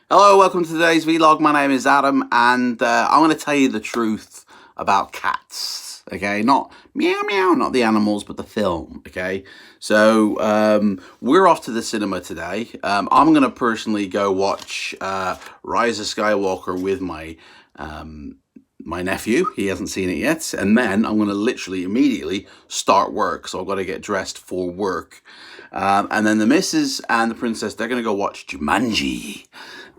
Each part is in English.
Hello, welcome to today's vlog. My name is Adam, and I'm going to tell you the truth about cats. Okay, not meow meow, not the animals, but the film. Okay, so we're off to the cinema today. I'm going to personally go watch Rise of Skywalker with my nephew. He hasn't seen it yet, and then I'm going to literally immediately start work. So I've got to get dressed for work, and then the missus and the princess, they're going to go watch Jumanji,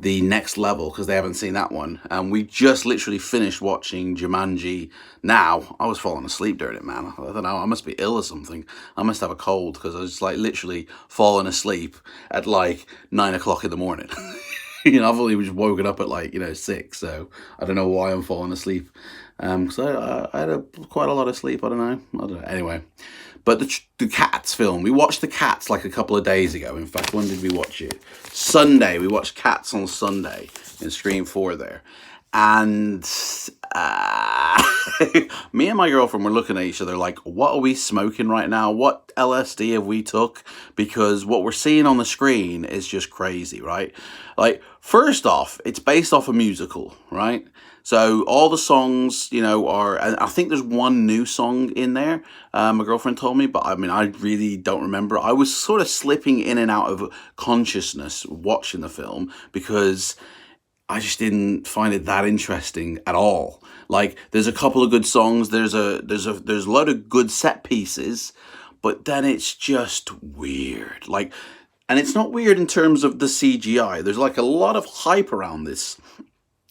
the next level, because they haven't seen that one. And we just literally finished watching Jumanji now. I was falling asleep during it, man. I don't know, I must be ill or something. I must have a cold, because I was like literally falling asleep at like 9 o'clock in the morning. I've only just woken up at like 6, so I don't know why I'm falling asleep. Because I had quite a lot of sleep. I don't know. Anyway, but the Cats film, we watched the Cats like a couple of days ago. In fact, when did we watch it? Sunday. We watched Cats on Sunday in Screen 4 there, and me and my girlfriend were looking at each other like, what are we smoking right now? What LSD have we took? Because what we're seeing on the screen is just crazy, right? Like, first off, it's based off a musical, right? So all the songs, are, and I think there's one new song in there, my girlfriend told me, but I mean, I really don't remember. I was sort of slipping in and out of consciousness watching the film because I just didn't find it that interesting at all. Like, there's a couple of good songs, there's a lot of good set pieces, but then it's just weird. Like, and it's not weird in terms of the CGI. There's like a lot of hype around this,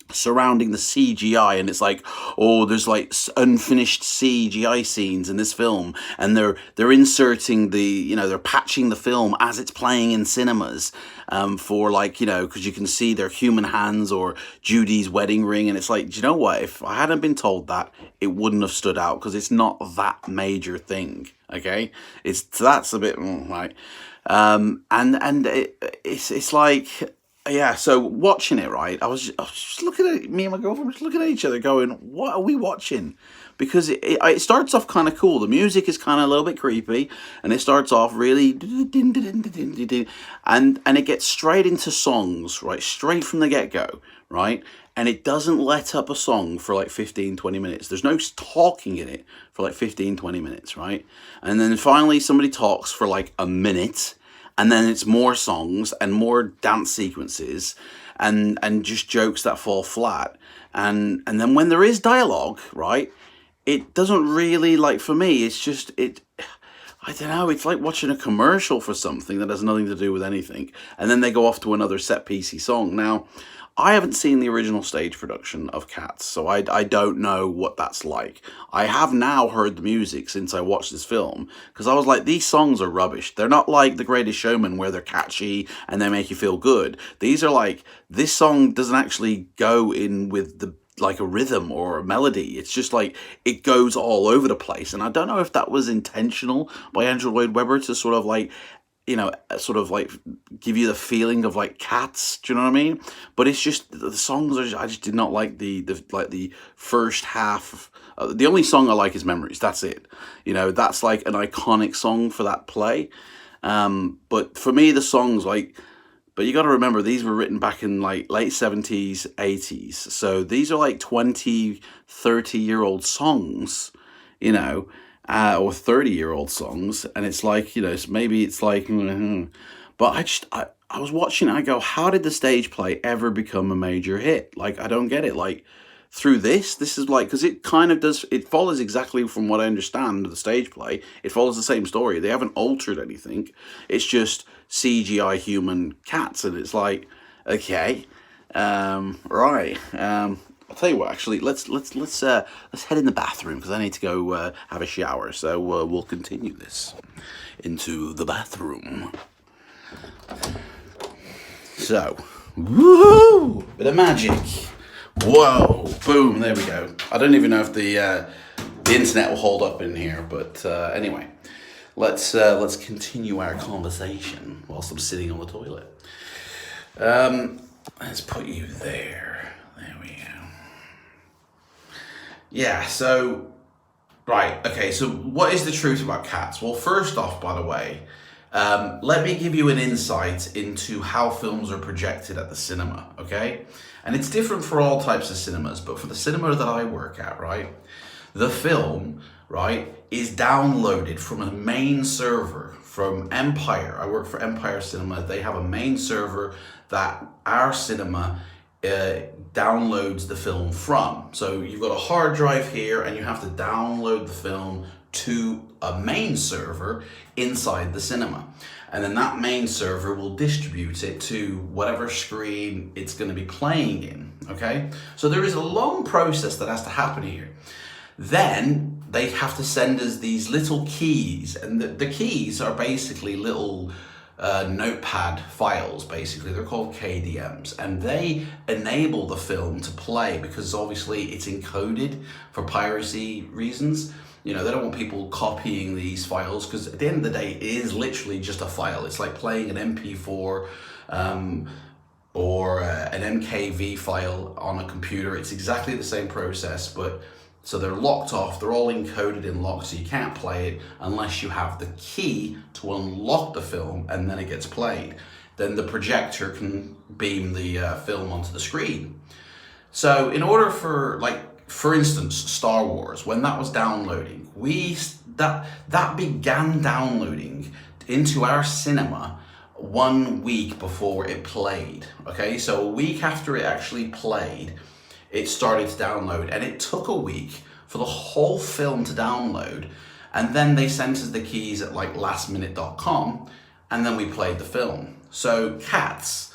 surrounding the CGI, and it's like, oh, there's like unfinished CGI scenes in this film, and they're inserting they're patching the film as it's playing in cinemas, for like, because you can see their human hands or Judy's wedding ring, and it's like, do you know what? If I hadn't been told that, it wouldn't have stood out, because it's not that major thing. Okay, that's a bit right, it's like, yeah, so watching it, right, I was just looking at me and my girlfriend, just looking at each other going, what are we watching? Because it starts off kind of cool. The music is kind of a little bit creepy, and it starts off really, and it gets straight into songs, right, straight from the get-go, right? And it doesn't let up a song for like 15-20 minutes. There's no talking in it for like 15-20 minutes, right? And then finally somebody talks for like a minute, and then it's more songs and more dance sequences and just jokes that fall flat. And then when there is dialogue, right, it doesn't really, like, for me, it's just, I don't know, it's like watching a commercial for something that has nothing to do with anything. And then they go off to another set-piecey song. Now, I haven't seen the original stage production of Cats, so I don't know what that's like. I have now heard the music since I watched this film, because I was like, these songs are rubbish. They're not like The Greatest Showman, where they're catchy and they make you feel good. These are like, this song doesn't actually go in with like a rhythm or a melody. It's just like, it goes all over the place. And I don't know if that was intentional by Andrew Lloyd Webber to sort of like, sort of like give you the feeling of like Cats. Do you know what I mean? But it's just, the songs are, I just did not like the first half. The only song I like is Memories. That's it. That's like an iconic song for that play. But for me, the songs, like, but you got to remember, these were written back in like late 70s, 80s. So these are like 20, 30-year-old songs, or 30-year-old songs. And it's like, maybe it's like, but I was watching it, I go, how did the stage play ever become a major hit? Like, I don't get it. Like, through this is like, because it kind of does, it follows exactly, from what I understand, the stage play, it follows the same story. They haven't altered anything. It's just CGI human cats, and it's like, okay, right. I'll tell you what, actually, let's head in the bathroom, because I need to go have a shower. So we'll continue this into the bathroom. So, woohoo! Bit of magic. Whoa! Boom! There we go. I don't even know if the internet will hold up in here, but anyway, let's continue our conversation whilst I'm sitting on the toilet. Let's put you there. There we go. Yeah. So, right. Okay. So, what is the truth about Cats? Well, first off, by the way, Let me give you an insight into how films are projected at the cinema, okay? And it's different for all types of cinemas, but for the cinema that I work at, right, the film, right, is downloaded from a main server from Empire. I work for Empire Cinema. They have a main server that our cinema downloads the film from. So you've got a hard drive here and you have to download the film to a main server inside the cinema. And then that main server will distribute it to whatever screen it's going to be playing in, okay? So there is a long process that has to happen here. Then they have to send us these little keys, and the keys are basically little notepad files, basically. They're called KDMs, and they enable the film to play because obviously it's encoded for piracy reasons. You know, they don't want people copying these files because at the end of the day, it is literally just a file. It's like playing an MP4 or an MKV file on a computer. It's exactly the same process, but so they're locked off, they're all encoded in lock, so you can't play it unless you have the key to unlock the film and then it gets played. Then the projector can beam the film onto the screen. So in order for, like, for instance, Star Wars, when that was downloading, that began downloading into our cinema 1 week before it played, okay? So a week after it actually played, it started to download, and it took a week for the whole film to download, and then they sent us the keys at like lastminute.com, and then we played the film. So Cats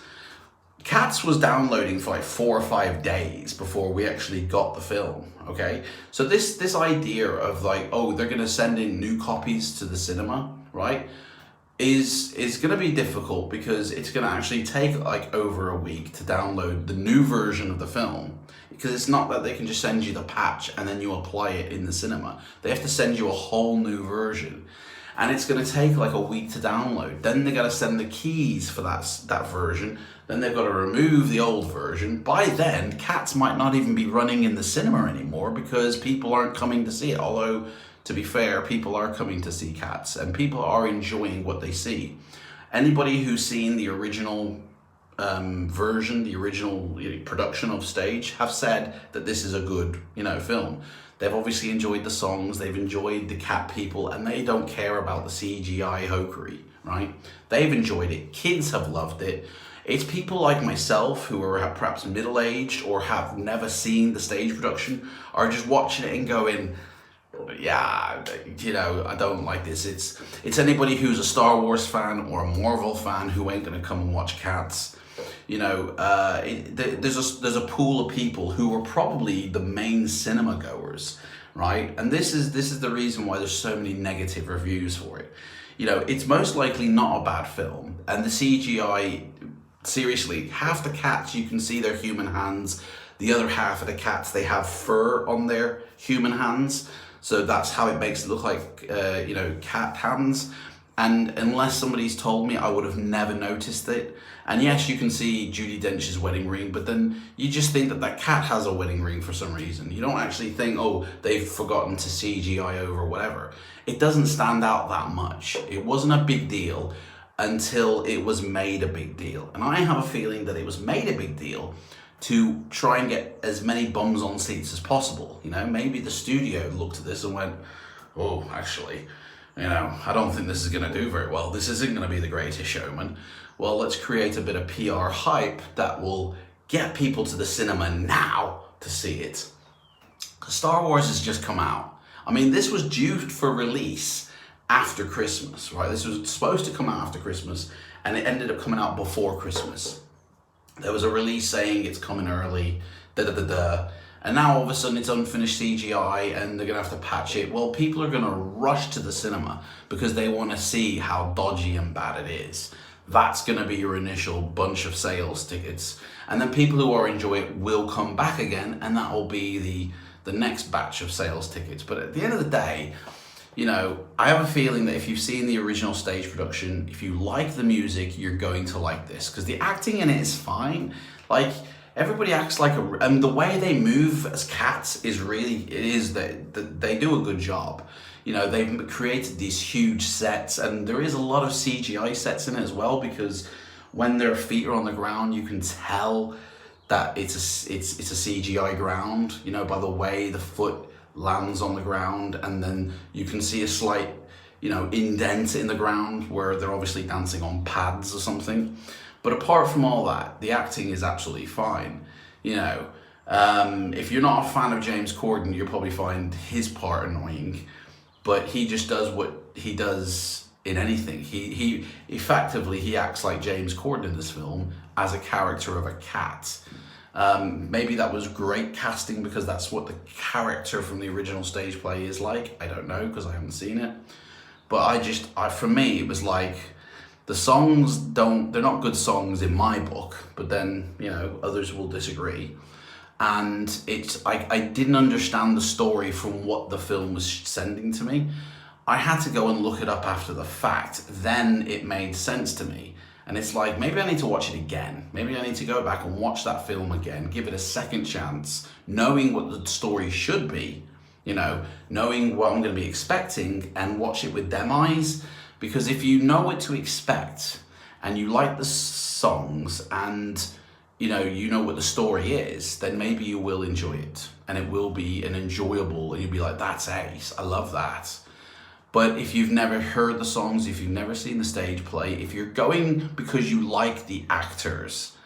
was downloading for like 4 or 5 days before we actually got the film, okay? So this idea of like, oh, they're gonna send in new copies to the cinema, right, is gonna be difficult because it's gonna actually take like over a week to download the new version of the film. Because it's not that they can just send you the patch and then you apply it in the cinema. They have to send you a whole new version. And it's going to take like a week to download. Then they got to send the keys for that version. Then they've got to remove the old version. By then, Cats might not even be running in the cinema anymore because people aren't coming to see it. Although, to be fair, people are coming to see Cats and people are enjoying what they see. Anybody who's seen the original version, the original production of Stage, have said that this is a good, film. They've obviously enjoyed the songs, they've enjoyed the cat people, and they don't care about the CGI hokery, right? They've enjoyed it. Kids have loved it. It's people like myself who are perhaps middle-aged or have never seen the Stage production are just watching it and going, yeah, I don't like this. It's anybody who's a Star Wars fan or a Marvel fan who ain't gonna come and watch Cats. There's a pool of people who are probably the main cinema goers, right? And this is the reason why there's so many negative reviews for it. It's most likely not a bad film, and the CGI, seriously, half the cats you can see their human hands, the other half of the cats they have fur on their human hands, so that's how it makes it look like cat hands. And unless somebody's told me, I would have never noticed it. And yes, you can see Judi Dench's wedding ring, but then you just think that cat has a wedding ring for some reason. You don't actually think, oh, they've forgotten to CGI over whatever. It doesn't stand out that much. It wasn't a big deal until it was made a big deal. And I have a feeling that it was made a big deal to try and get as many bums on seats as possible. Maybe the studio looked at this and went, oh, actually, I don't think this is going to do very well. This isn't going to be The Greatest Showman. Well, let's create a bit of PR hype that will get people to the cinema now to see it. Star Wars has just come out. I mean, this was due for release after Christmas, right? This was supposed to come out after Christmas, and it ended up coming out before Christmas. There was a release saying it's coming early, and now all of a sudden it's unfinished CGI and they're gonna have to patch it. Well, people are gonna rush to the cinema because they wanna see how dodgy and bad it is. That's gonna be your initial bunch of sales tickets. And then people who are enjoying it will come back again, and that will be the next batch of sales tickets. But at the end of the day, I have a feeling that if you've seen the original Stage production, if you like the music, you're going to like this. Because the acting in it is fine. Like, everybody acts like and the way they move as cats is really, that they do a good job. You know, they've created these huge sets, and there is a lot of CGI sets in it as well, because when their feet are on the ground, you can tell that it's a CGI ground, you know, by the way the foot lands on the ground, and then you can see a slight, you know, indent in the ground where they're obviously dancing on pads or something. But apart from all that, the acting is absolutely fine. You know, if you're not a fan of James Corden, you'll probably find his part annoying, but he just does what he does in anything. He effectively, he acts like James Corden in this film as a character of a cat. Maybe that was great casting because that's what the character from the original stage play is like. I don't know, because I haven't seen it. But for me, it was like, the songs they're not good songs in my book, but then, you know, others will disagree. And I didn't understand the story from what the film was sending to me. I had to go and look it up after the fact. Then it made sense to me. And it's like, maybe I need to watch it again. Maybe I need to go back and watch that film again, give it a second chance, knowing what the story should be, you know, knowing what I'm going to be expecting, and watch it with them eyes. Because if you know what to expect and you like the songs and you know what the story is, then maybe you will enjoy it, and it will be an enjoyable, and you'll be like, that's ace, I love that. But if you've never heard the songs, if you've never seen the stage play, if you're going because you like the actors,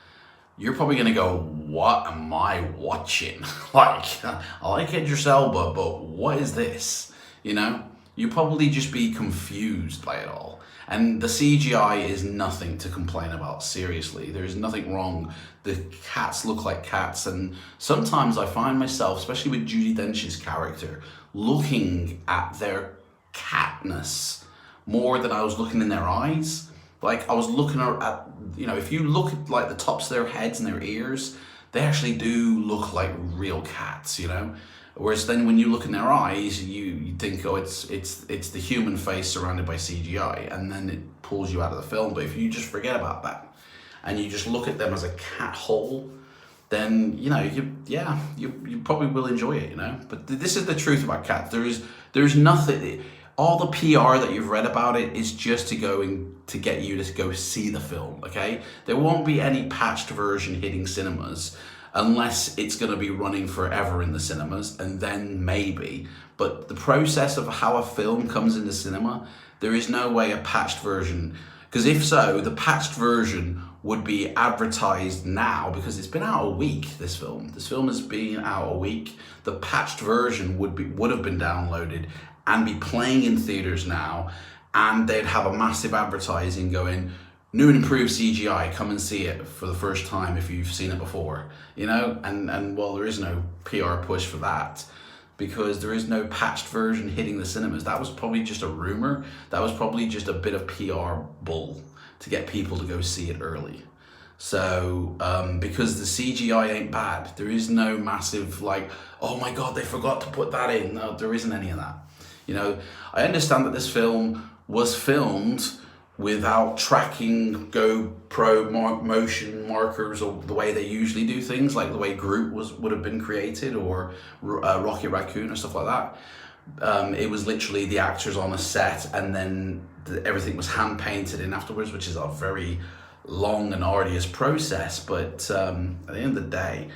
you're probably going to go, what am I watching? Like, I like Idris Elba, but what is this? You know? You probably just be confused by it all. And the CGI is nothing to complain about, seriously. There's nothing wrong. The cats look like cats, and sometimes I find myself, especially with Judi Dench's character, looking at their catness more than I was looking in their eyes. Like, I was looking at, you know, if you look at like the tops of their heads and their ears, they actually do look like real cats, you know? Whereas then when you look in their eyes, you think, oh, it's the human face surrounded by CGI, and then it pulls you out of the film. But if you just forget about that and you just look at them as a cat hole, then, you know, you probably will enjoy it, you know. But this is the truth about cats. There's nothing. All the PR that you've read about it is just to get you to go see the film, okay? There won't be any patched version hitting cinemas unless it's going to be running forever in the cinemas, and then maybe. But the process of how a film comes into cinema, there is no way a patched version, because if so, the patched version would be advertised now, because it's been out a week, this film. This film has been out a week. The patched version would have been downloaded and be playing in theaters now, and they'd have a massive advertising going, new and improved CGI, come and see it for the first time if you've seen it before, you know? And well, there is no PR push for that, because there is no patched version hitting the cinemas. That was probably just a rumor. That was probably just a bit of PR bull to get people to go see it early. So, because the CGI ain't bad, there is no massive like, oh my God, they forgot to put that in. No, there isn't any of that. You know, I understand that this film was filmed without tracking GoPro motion markers or the way they usually do things, like the way Groot would have been created, or Rocket Raccoon or stuff like that. It was literally the actors on a set, and then everything was hand painted in afterwards, which is a very long and arduous process. But at the end of the day,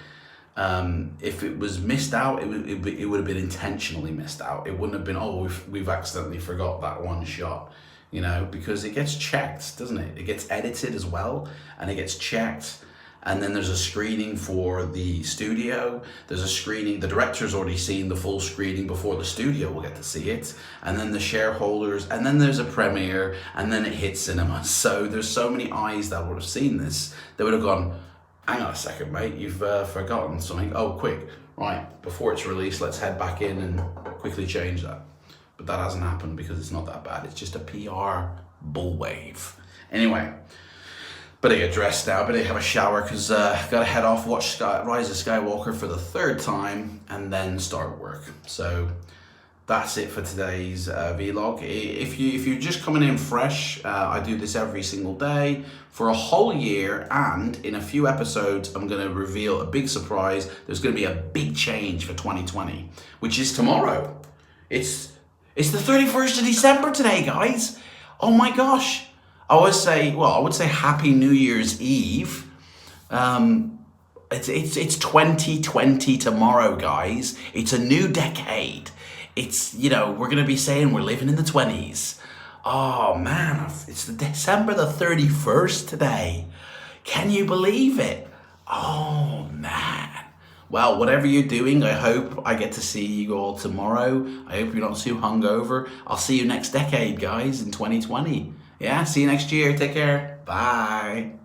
if it was missed out, it would have been intentionally missed out. It wouldn't have been, oh, we've accidentally forgot that one shot. You know, because it gets checked, doesn't it? It gets edited as well, and it gets checked. And then there's a screening for the studio. There's a screening, the director's already seen the full screening before the studio will get to see it. And then the shareholders, and then there's a premiere, and then it hits cinemas. So there's so many eyes that would have seen this. They would have gone, hang on a second, mate, you've forgotten something. Oh, quick, right, before it's released, let's head back in and quickly change that. But that hasn't happened because it's not that bad. It's just a PR bullwave. Anyway, better get dressed now. Better have a shower, because gotta head off, watch Rise of Skywalker for the third time, and then start work. So that's it for today's vlog. If you're just coming in fresh, I do this every single day for a whole year, and in a few episodes, I'm gonna reveal a big surprise. There's gonna be a big change for 2020, which is tomorrow. It's It's the 31st of December today, guys. Oh my gosh. I would say Happy New Year's Eve. It's 2020 tomorrow, guys. It's a new decade. It's, we're going to be saying we're living in the 20s. Oh man, it's the December the 31st today. Can you believe it? Oh man. Well, whatever you're doing, I hope I get to see you all tomorrow. I hope you're not too hungover. I'll see you next decade, guys, in 2020. Yeah, see you next year. Take care. Bye.